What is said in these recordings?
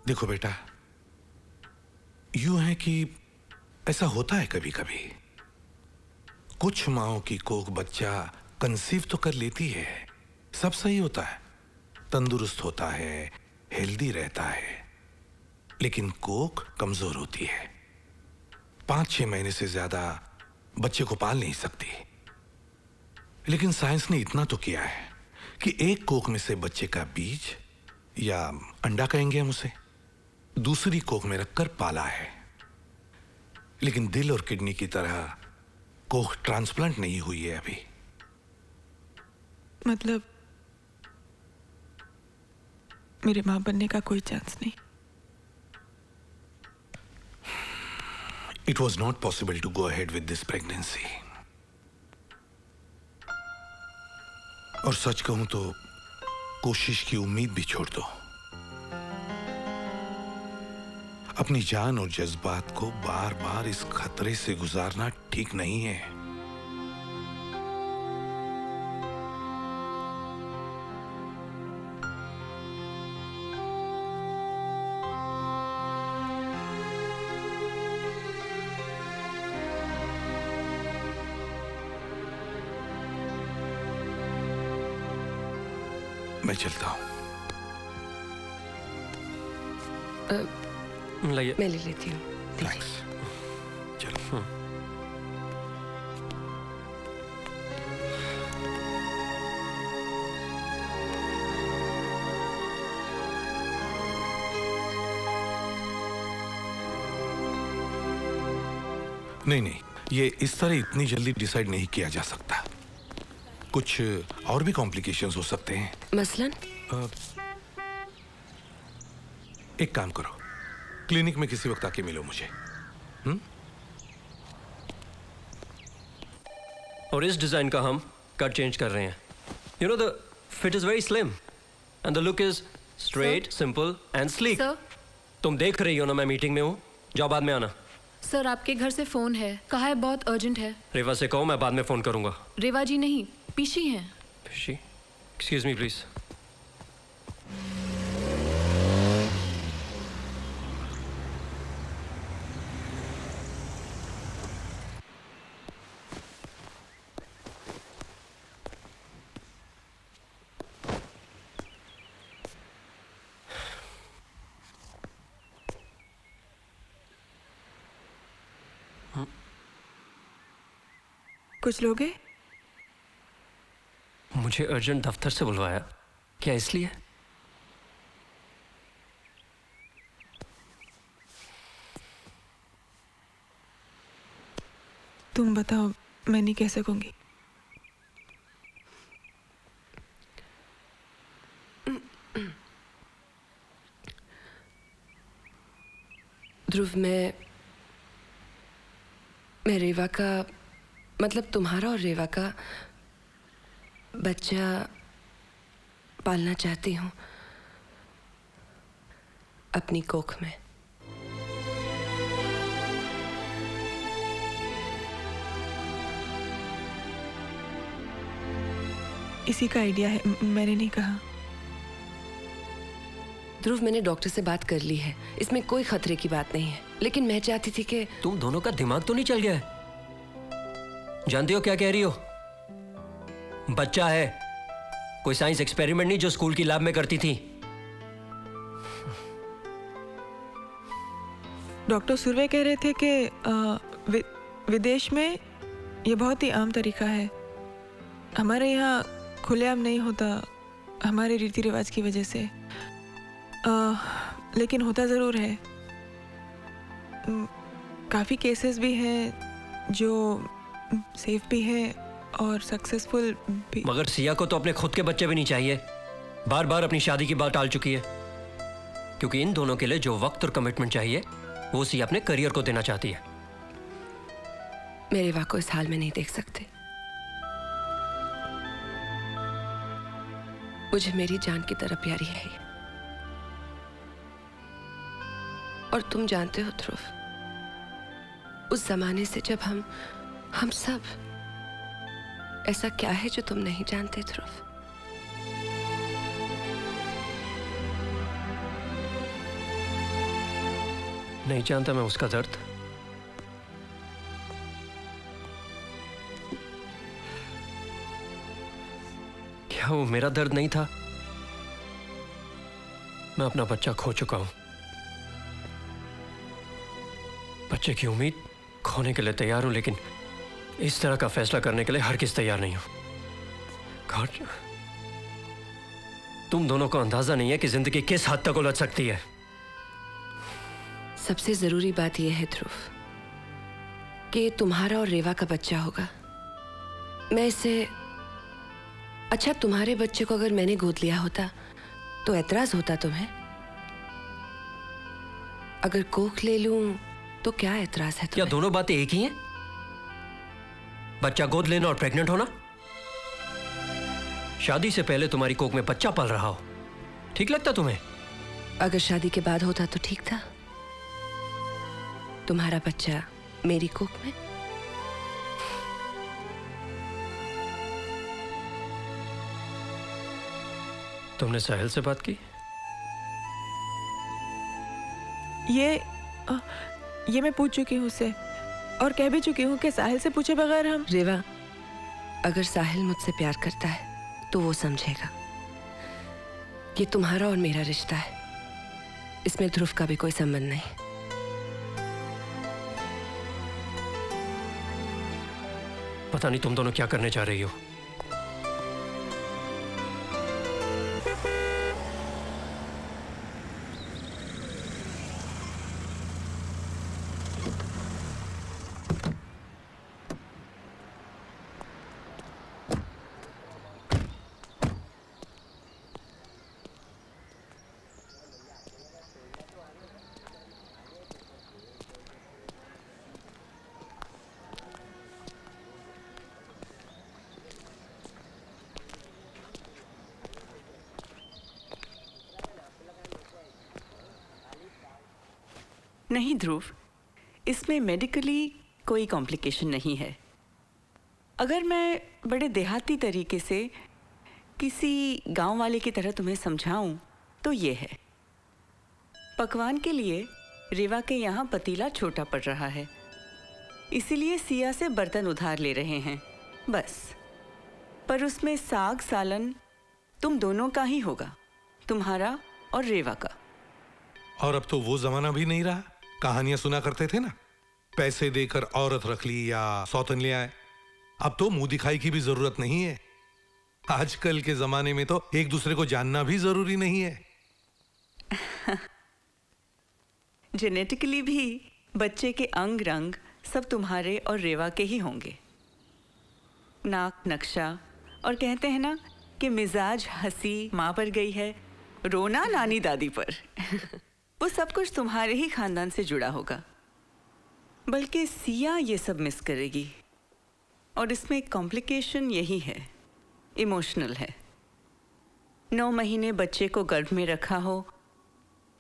देखो बेटा, यूं है कि ऐसा होता है कभी कभी। कुछ माओं की कोख बच्चा कंसीव तो कर लेती है, सब सही होता है, तंदुरुस्त होता है, हेल्दी रहता है, लेकिन कोख कमजोर होती है। 5-6 महीने से ज्यादा बच्चे को पाल नहीं सकती। लेकिन साइंस ने इतना तो किया है कि एक कोख में से बच्चे का बीज या अंडा कहेंगे हम उसे, दूसरी कोख में रखकर पाला है। लेकिन दिल और किडनी की तरह कोख ट्रांसप्लांट नहीं हुई है अभी। मतलब मेरे मां बनने का कोई चांस नहीं? It was not possible to go ahead with this pregnancy. और सच कहूं तो कोशिश की उम्मीद भी छोड़ दो। अपनी जान और जज्बात को बार बार इस खतरे से गुजारना ठीक नहीं है। मैं चलता हूं। लाइए, मैं ले लेती हूँ। थैंक्स। चलो। नहीं, ये इस तरह इतनी जल्दी डिसाइड नहीं किया जा सकता। कुछ और भी कॉम्प्लिकेशंस हो सकते हैं। मसलन? एक काम करो, क्लिनिक में किसी वक्त आके मिलो मुझे। और इस डिजाइन का हम कट चेंज कर रहे हैं। You know the fit is very slim and the look is straight, simple and sleek. Sir, तुम देख रही हो ना मैं मीटिंग में हूँ, जाओ बाद में आना। सर आपके घर से फोन है, कहा है बहुत अर्जेंट है। रेवा से कहो मैं बाद में फोन करूंगा। रेवा जी नहीं, पीशी हैं। पीशी? Excuse me please. कुछ लोग हैं? मुझे अर्जेंट दफ्तर से बुलवाया, क्या इसलिए? तुम बताओ, मैं नहीं कह सकूंगी। ध्रुव, मैं रेवा का, मतलब तुम्हारा और रेवा का बच्चा पालना चाहती हूँ अपनी कोख में। इसी का आइडिया है, मैंने नहीं कहा। ध्रुव, मैंने डॉक्टर से बात कर ली है, इसमें कोई खतरे की बात नहीं है, लेकिन मैं चाहती थी कि तुम दोनों का दिमाग तो नहीं चल गया है? जानती हो क्या कह रही हो? बच्चा है, कोई साइंस एक्सपेरिमेंट नहीं जो स्कूल की लैब में करती थी। डॉक्टर सुर्वे कह रहे थे कि विदेश में ये बहुत ही आम तरीका है। हमारे यहाँ खुलेआम नहीं होता, हमारे रीति रिवाज की वजह से। लेकिन होता ज़रूर है। काफ़ी केसेस भी हैं जो सेफ भी है और सक्सेसफुल भी। मगर सिया को तो अपने खुद के बच्चे भी नहीं चाहिए, बार बार अपनी शादी की बात टाल चुकी है। क्योंकि इन दोनों के लिए जो वक्त और कमिटमेंट चाहिए वो सिया अपने करियर को देना चाहती है। मेरे रेवा को इस हाल में नहीं देख सकते। मुझे मेरी जान की तरह प्यारी है ये। और तुम जानते हो ध्रुव, उस जमाने से जब हम सब, ऐसा क्या है जो तुम नहीं जानते ध्रुव? नहीं जानता मैं उसका दर्द। क्या वो मेरा दर्द नहीं था? मैं अपना बच्चा खो चुका हूं। बच्चे की उम्मीद खोने के लिए तैयार हूं, लेकिन इस तरह का फैसला करने के लिए हरगिज़ तैयार नहीं हूं। गॉड, तुम दोनों को अंदाजा नहीं है कि जिंदगी किस हद तक उलझ सकती है। सबसे जरूरी बात यह है ध्रुव कि तुम्हारा और रेवा का बच्चा होगा। मैं इसे, अच्छा तुम्हारे बच्चे को अगर मैंने गोद लिया होता तो ऐतराज होता तुम्हें? अगर कोख ले लूं तो क्या ऐतराज है क्या तुम्हें? दोनों बातें एक ही हैं? बच्चा गोद लेना और प्रेग्नेंट होना? शादी से पहले तुम्हारी कोख में बच्चा पल रहा हो, ठीक लगता तुम्हें? अगर शादी के बाद होता तो ठीक था। तुम्हारा बच्चा मेरी कोख में। तुमने साहिल से बात की? ये मैं पूछ चुकी हूँ उससे, और कह भी चुकी हूँ कि साहिल से पूछे बगैर हम। रेवा, अगर साहिल मुझसे प्यार करता है तो वो समझेगा ये तुम्हारा और मेरा रिश्ता है, इसमें ध्रुव का भी कोई संबंध नहीं। पता नहीं तुम दोनों क्या करने जा रही हो। नहीं ध्रुव, इसमें मेडिकली कोई कॉम्प्लिकेशन नहीं है। अगर मैं बड़े देहाती तरीके से किसी गांव वाले की तरह तुम्हें समझाऊं तो ये है, पकवान के लिए रेवा के यहाँ पतीला छोटा पड़ रहा है, इसीलिए सिया से बर्तन उधार ले रहे हैं बस। पर उसमें साग सालन तुम दोनों का ही होगा, तुम्हारा और रेवा का। और अब तो वो जमाना भी नहीं रहा। कहानियां सुना करते थे ना, पैसे देकर औरत रख ली या सौतन ले आए। अब तो मुंह दिखाई की भी जरूरत नहीं है। आजकल के जमाने में तो एक दूसरे को जानना भी जरूरी नहीं है। जेनेटिकली भी बच्चे के अंग रंग सब तुम्हारे और रेवा के ही होंगे। नाक नक्शा, और कहते हैं ना कि मिजाज हंसी माँ पर गई है, रोना नानी दादी पर। वो सब कुछ तुम्हारे ही खानदान से जुड़ा होगा। बल्कि सिया ये सब मिस करेगी, और इसमें कॉम्प्लिकेशन यही है, इमोशनल है। 9 महीने बच्चे को गर्भ में रखा हो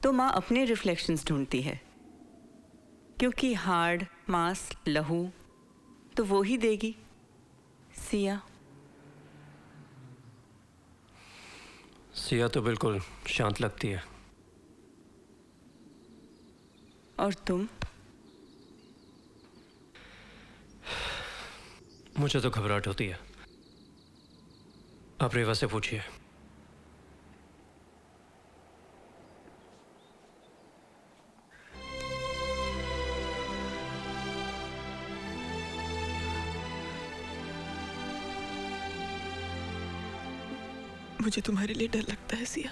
तो माँ अपने रिफ्लेक्शंस ढूंढती है, क्योंकि हार्ड मांस लहू तो वो ही देगी। सिया सिया तो बिल्कुल शांत लगती है। और तुम? मुझे तो घबराहट होती है। आप रेवा से पूछिए। मुझे तुम्हारे लिए डर लगता है सिया।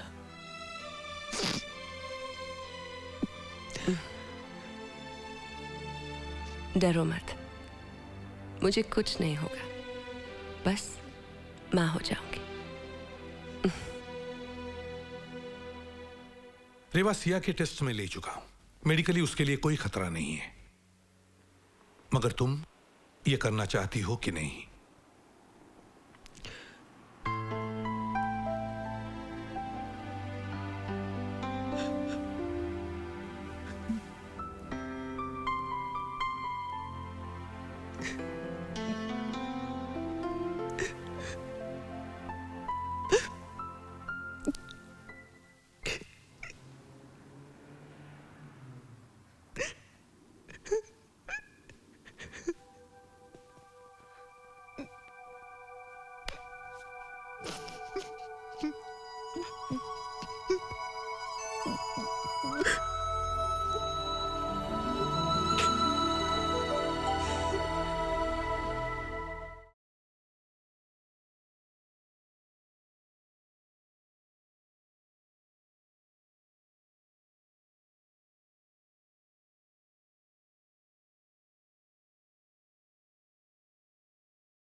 डरो मत, मुझे कुछ नहीं होगा, बस माँ हो जाऊंगी। रेवा सिया के टेस्ट में ले चुका हूं, मेडिकली उसके लिए कोई खतरा नहीं है। मगर तुम ये करना चाहती हो कि नहीं?